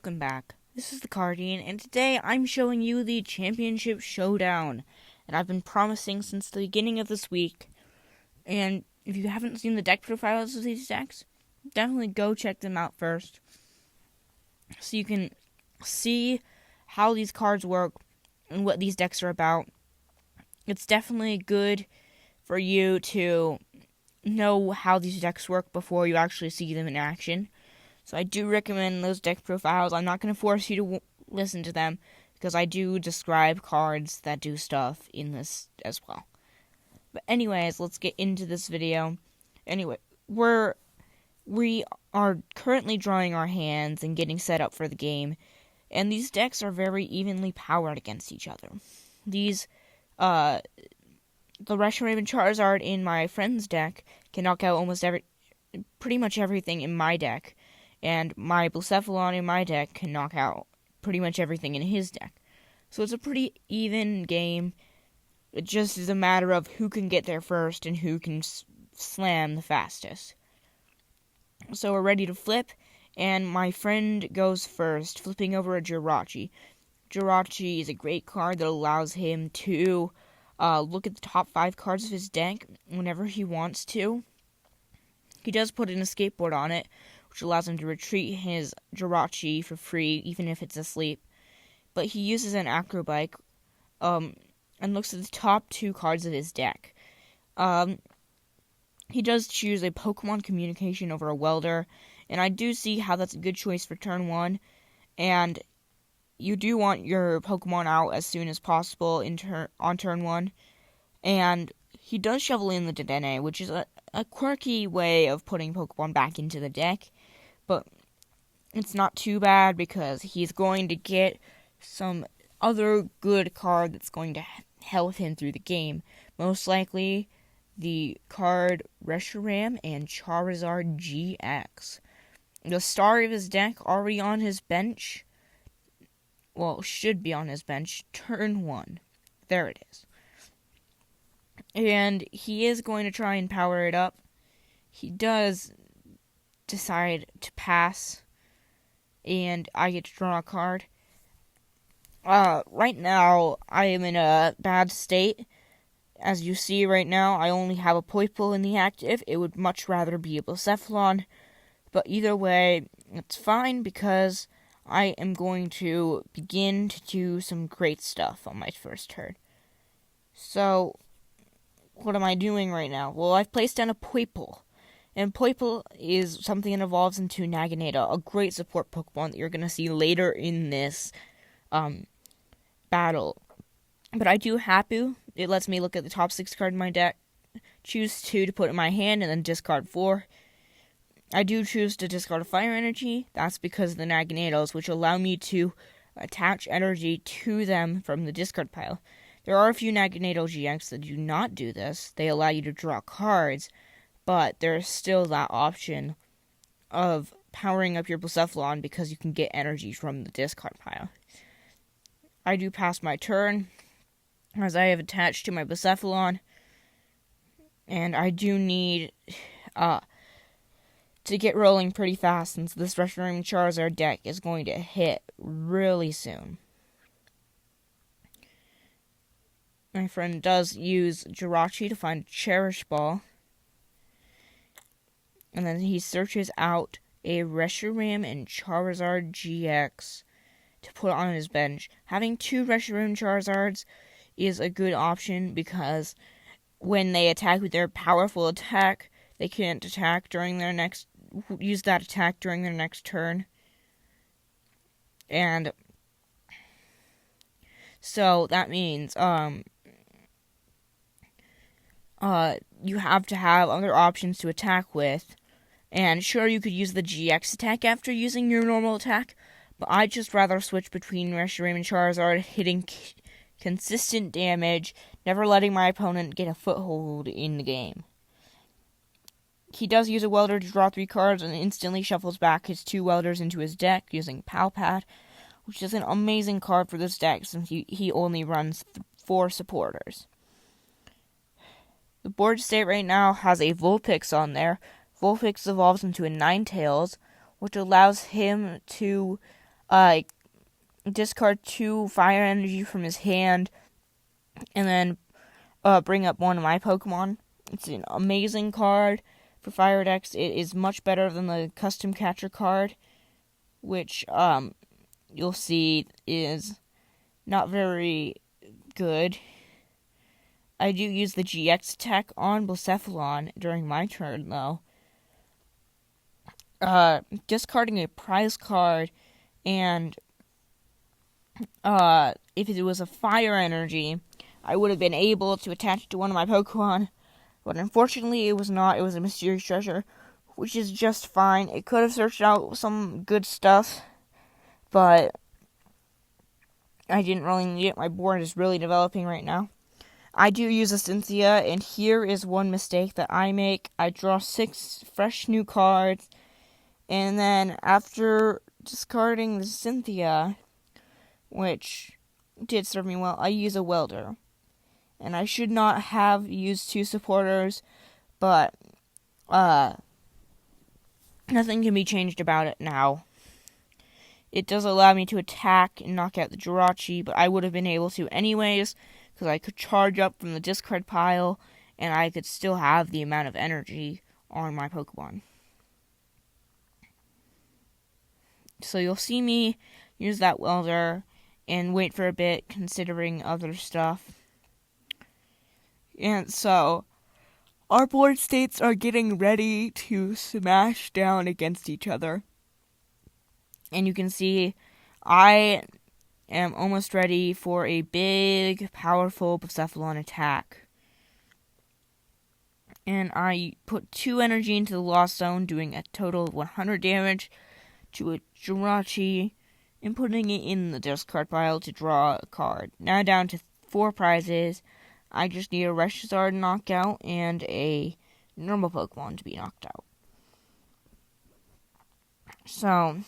welcome back. This is the Guardian, and today I'm showing you the Championship Showdown that I've been promising since the beginning of this week. And if you haven't seen the deck profiles of these decks, definitely go check them out first, so you can see how these cards work and what these decks are about. It's definitely good for you to know how these decks work before you actually see them in action. So I do recommend those deck profiles. I'm not going to force you to listen to them, because I do describe cards that do stuff in this as well. But anyways, let's get into this video. Anyway, we are currently drawing our hands and getting set up for the game, and these decks are very evenly powered against each other. The Reshizard Charizard in my friend's deck can knock out pretty much everything in my deck. And my Blacephalon in my deck can knock out pretty much everything in his deck. So it's a pretty even game. It just is a matter of who can get there first and who can slam the fastest. So we're ready to flip, and my friend goes first, flipping over a Jirachi. Jirachi is a great card that allows him to look at the top 5 cards of his deck whenever he wants to. He does put an escape board on it, which allows him to retreat his Jirachi for free, even if it's asleep. But he uses an Acrobike, and looks at the top 2 cards of his deck. He does choose a Pokemon Communication over a Welder, and I do see how that's a good choice for turn 1, and you do want your Pokemon out as soon as possible on turn 1, and he does shovel in the Dedenne, which is a quirky way of putting Pokemon back into the deck, but it's not too bad because he's going to get some other good card that's going to help him through the game. Most likely, the card Reshiram and Charizard GX. The star of his deck already on his bench. Well, should be on his bench. Turn 1. There it is. And he is going to try and power it up. He does decide to pass, and I get to draw a card. Right now, I am in a bad state. As you see right now, I only have a Poipole in the active. It would much rather be a Blacephalon, but either way, it's fine because I am going to begin to do some great stuff on my first turn. So, what am I doing right now? Well, I've placed down a Poipole. And Poipole is something that evolves into Naginata, a great support Pokemon that you're going to see later in this battle. But I do Hapu. It lets me look at the top 6 cards in my deck, choose 2 to put in my hand, and then discard 4. I do choose to discard a Fire Energy. That's because of the Naginatos, which allow me to attach energy to them from the discard pile. There are a few Naginato GX that do not do this. They allow you to draw cards, but there's still that option of powering up your Blacephalon because you can get energy from the discard pile. I do pass my turn, as I have attached to my Blacephalon, and I do need to get rolling pretty fast since this Reshiram Charizard deck is going to hit really soon. My friend does use Jirachi to find a Cherish Ball, and then he searches out a Reshiram and Charizard GX to put on his bench. Having 2 Reshiram Charizards is a good option because when they attack with their powerful attack, they can't use that attack during their next turn. And so that means you have to have other options to attack with. And sure, you could use the GX attack after using your normal attack, but I'd just rather switch between Reshiram and Charizard, hitting consistent damage, never letting my opponent get a foothold in the game. He does use a Welder to draw 3 cards and instantly shuffles back his 2 Welders into his deck using Palpad, which is an amazing card for this deck since he only runs 4 supporters. The board state right now has a Vulpix on there. Vulpix evolves into a Ninetales, which allows him to discard 2 fire energy from his hand, and then bring up one of my Pokemon. It's an amazing card for fire decks. It is much better than the custom catcher card, which you'll see is not very good. I do use the GX attack on Blacephalon during my turn, though. Discarding a prize card, and if it was a fire energy, I would have been able to attach it to one of my Pokemon, but unfortunately it was not. It was a mysterious treasure, which is just fine. It could have searched out some good stuff, but I didn't really need it. My board is really developing right now. I do use a Cynthia, and here is one mistake that I make. I draw 6 fresh new cards, and then after discarding the Cynthia, which did serve me well, I use a Welder. And I should not have used 2 supporters, but nothing can be changed about it now. It does allow me to attack and knock out the Jirachi, but I would have been able to anyways, because I could charge up from the discard pile, and I could still have the amount of energy on my Pokemon. So you'll see me use that Welder and wait for a bit, considering other stuff. And so, our board states are getting ready to smash down against each other. And you can see, I am almost ready for a big, powerful Blacephalon attack. And I put 2 energy into the Lost Zone, doing a total of 100 damage to a Jirachi, and putting it in the discard pile to draw a card. Now down to 4 prizes. I just need a Reshizard knockout and a normal Pokemon to be knocked out. So,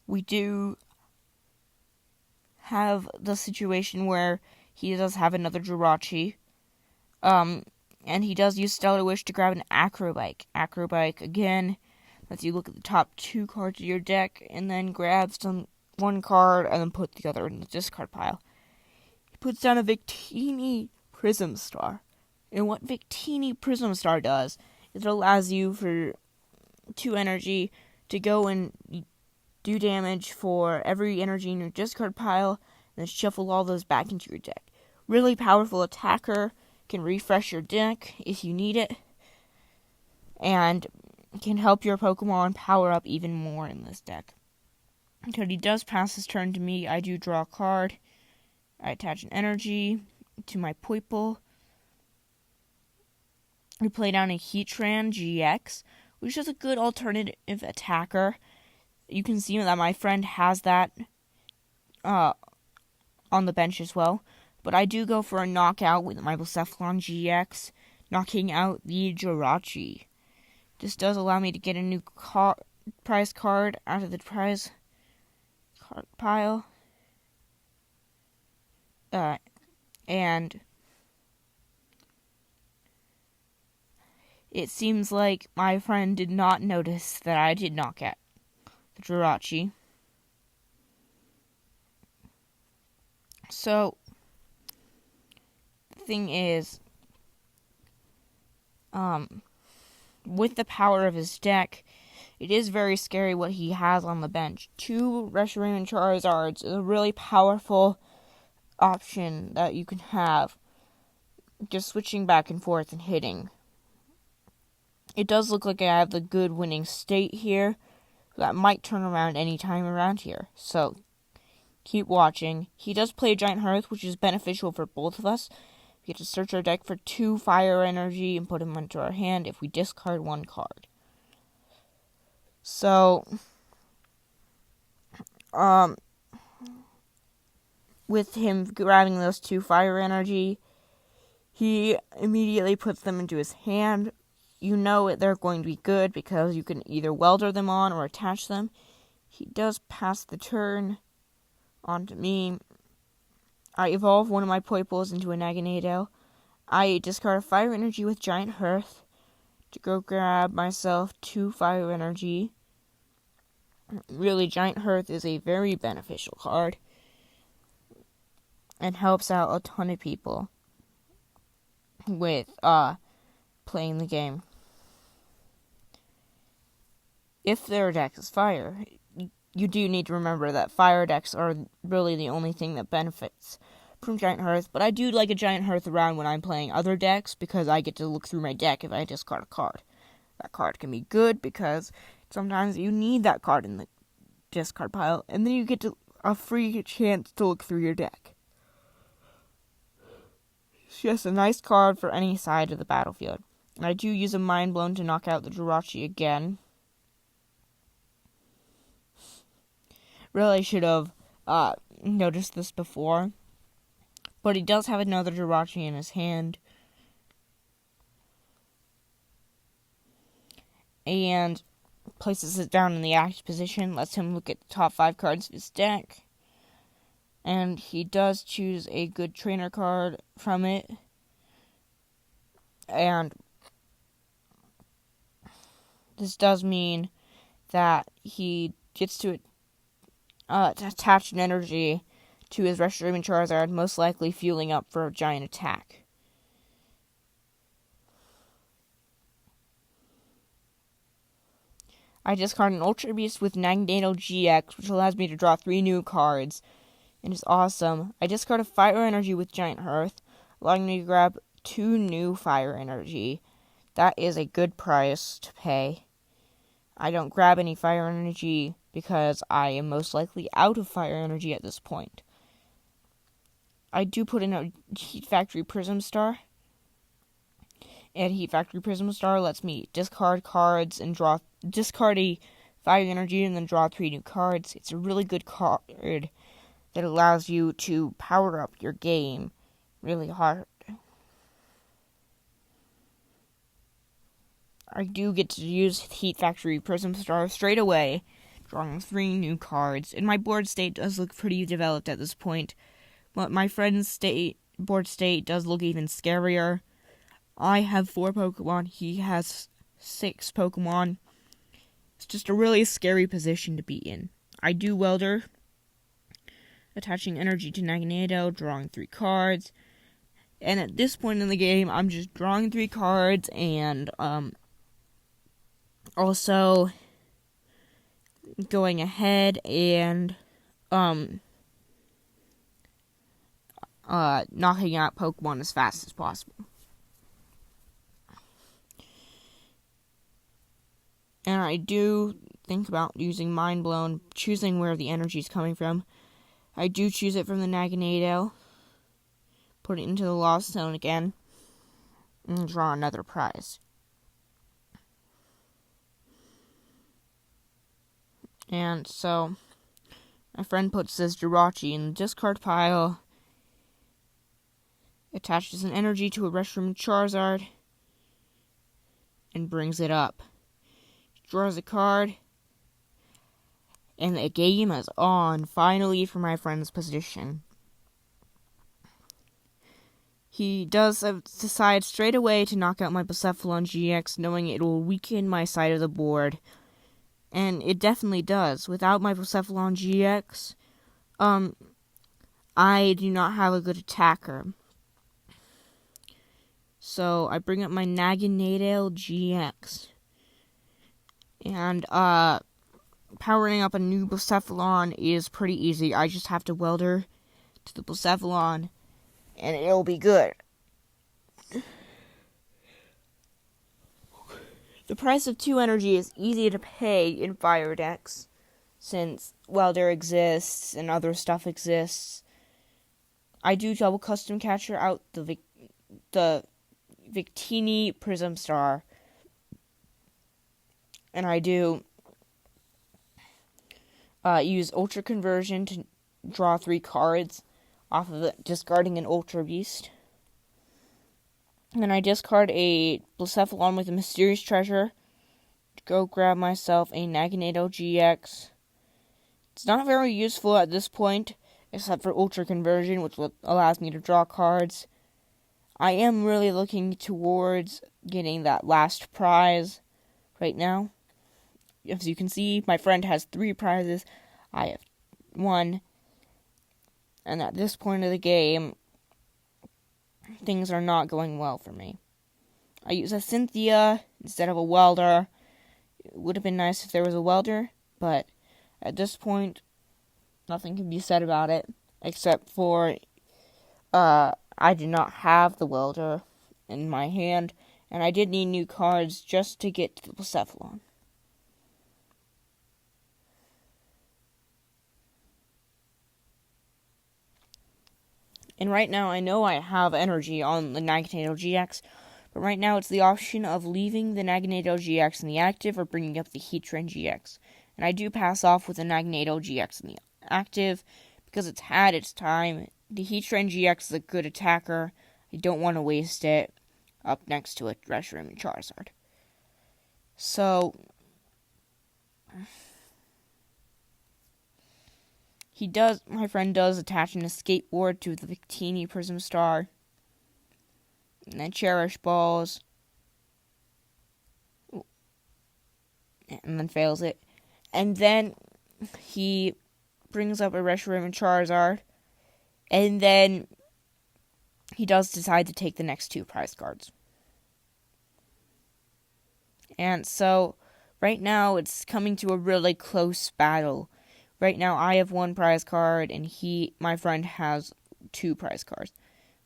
we do have the situation where he does have another Jirachi. And he does use Stellar Wish to grab an Acrobike. Acrobike, again, lets you look at the top 2 cards of your deck, and then grab one card, and then put the other in the discard pile. He puts down a Victini Prism Star. And what Victini Prism Star does is it allows you for 2 energy to go and do damage for every energy in your discard pile, and then shuffle all those back into your deck. Really powerful attacker, can refresh your deck if you need it, and can help your Pokemon power up even more in this deck. Because he does pass his turn to me, I do draw a card. I attach an energy to my Poipole. We play down a Heatran GX, which is a good alternative attacker. You can see that my friend has that on the bench as well. But I do go for a knockout with my Blacephalon GX, knocking out the Jirachi. This does allow me to get a new prize card out of the prize card pile. And it seems like my friend did not notice that I did knock out the Jirachi. So, the thing is, with the power of his deck, it is very scary what he has on the bench. 2 Reshiram Charizards is a really powerful option that you can have, just switching back and forth and hitting. It does look like I have the good winning state here. That might turn around any time around here. So, keep watching. He does play Giant Hearth, which is beneficial for both of us. We get to search our deck for 2 fire energy and put them into our hand if we discard 1 card. So, with him grabbing those 2 fire energy, he immediately puts them into his hand. You know they're going to be good because you can either welder them on or attach them. He does pass the turn on to me. I evolve one of my Poipoles into an Agonado. I discard a fire energy with Giant Hearth to go grab myself 2 fire energy. Really, Giant Hearth is a very beneficial card and helps out a ton of people with playing the game. If their deck is fire, you do need to remember that fire decks are really the only thing that benefits from Giant Hearth, but I do like a Giant Hearth around when I'm playing other decks because I get to look through my deck if I discard a card. That card can be good because sometimes you need that card in the discard pile, and then you get a free chance to look through your deck. It's just a nice card for any side of the battlefield. And I do use a Mind Blown to knock out the Jirachi again. Really should have noticed this before. But he does have another Jirachi in his hand. And places it down in the active position, lets him look at the top 5 cards of his deck. And he does choose a good trainer card from it. And this does mean that he gets to attach an energy to his Reshizard Charizard, most likely fueling up for a giant attack. I discard an Ultra Beast with Magneto GX, which allows me to draw 3 new cards. It is awesome. I discard a Fire Energy with Giant Hearth, allowing me to grab 2 new Fire Energy. That is a good price to pay. I don't grab any Fire Energy because I am most likely out of Fire Energy at this point. I do put in a Heat Factory Prism Star. And Heat Factory Prism Star lets me discard cards and discard a Fire Energy and then draw 3 new cards. It's a really good card that allows you to power up your game really hard. I do get to use Heat Factory Prism Star straight away, drawing 3 new cards, and my board state does look pretty developed at this point, but my friend's board state does look even scarier. I have 4 Pokemon, he has 6 Pokemon. It's just a really scary position to be in. I do Welder, attaching energy to Magneto, drawing 3 cards, and at this point in the game, I'm just drawing 3 cards, and also going ahead and knocking out Pokemon as fast as possible. And I do think about using Mind Blown, choosing where the energy is coming from. I do choose it from the Magneto, put it into the Lost Zone again, and draw another prize. And so, my friend puts this Jirachi in the discard pile, attaches an energy to a Reshizard Charizard, and brings it up. Draws a card, and the game is on, finally, for my friend's position. He does decide straight away to knock out my Blacephalon GX, knowing it will weaken my side of the board. And it definitely does. Without my Blacephalon GX, I do not have a good attacker. So I bring up my Magneto GX. And powering up a new Blacephalon is pretty easy. I just have to welder to the Blacephalon, and it'll be good. The price of 2 energy is easy to pay in fire decks, since welder exists and other stuff exists. I do double custom catcher out the Victini Prism Star, and I do use Ultra Conversion to draw 3 cards off of it, discarding an Ultra Beast. And then I discard a Blacephalon with a Mysterious Treasure to go grab myself a Magneto GX. It's not very useful at this point, except for Ultra Conversion, which allows me to draw cards. I am really looking towards getting that last prize right now. as you can see, my friend has 3 prizes. I have 1. And at this point of the game, things are not going well for me. I use a Cynthia instead of a welder. It would have been nice if there was a welder, but at this point, nothing can be said about it, except for I did not have the welder in my hand, and I did need new cards just to get to the Blacephalon. And right now, I know I have energy on the Naganado GX, but right now it's the option of leaving the Naganado GX in the active or bringing up the Heatran GX. And I do pass off with the Naganado GX in the active because it's had its time. The Heatran GX is a good attacker. I don't want to waste it up next to a Reshizard and Charizard. So my friend does attach an escape board to the Victini Prism Star. And then Cherish Balls. And then fails it. And then he brings up a Reshizard and Charizard. And then he does decide to take the next 2 prize cards. And so, right now, it's coming to a really close battle. Right now, I have 1 prize card, and my friend has 2 prize cards.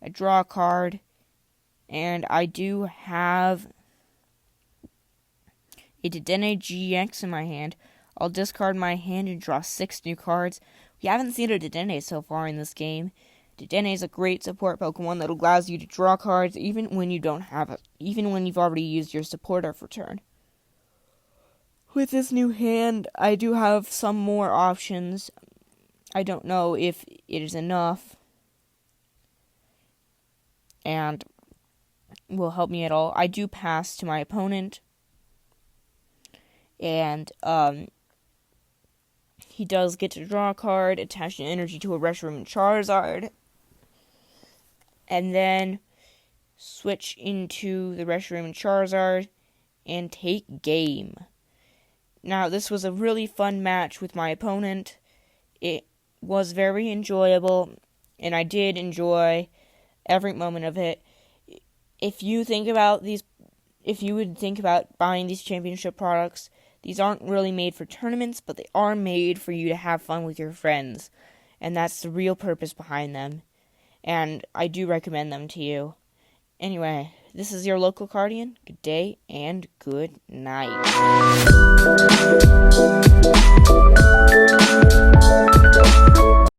I draw a card, and I do have a Dedenne GX in my hand. I'll discard my hand and draw 6 new cards. We haven't seen a Dedenne so far in this game. Dedenne is a great support Pokemon that allows you to draw cards even when you don't have it, even when you've already used your supporter for turn. With this new hand, I do have some more options. I don't know if it is enough and will help me at all. I do pass to my opponent, and he does get to draw a card, attach an energy to a Reshizard and Charizard, and then switch into the Reshizard and Charizard and take game. Now, this was a really fun match with my opponent. It was very enjoyable, and I did enjoy every moment of it. If you would think about buying these championship products, these aren't really made for tournaments, but they are made for you to have fun with your friends. And that's the real purpose behind them. And I do recommend them to you. Anyway, this is your local Guardian. Good day and good night.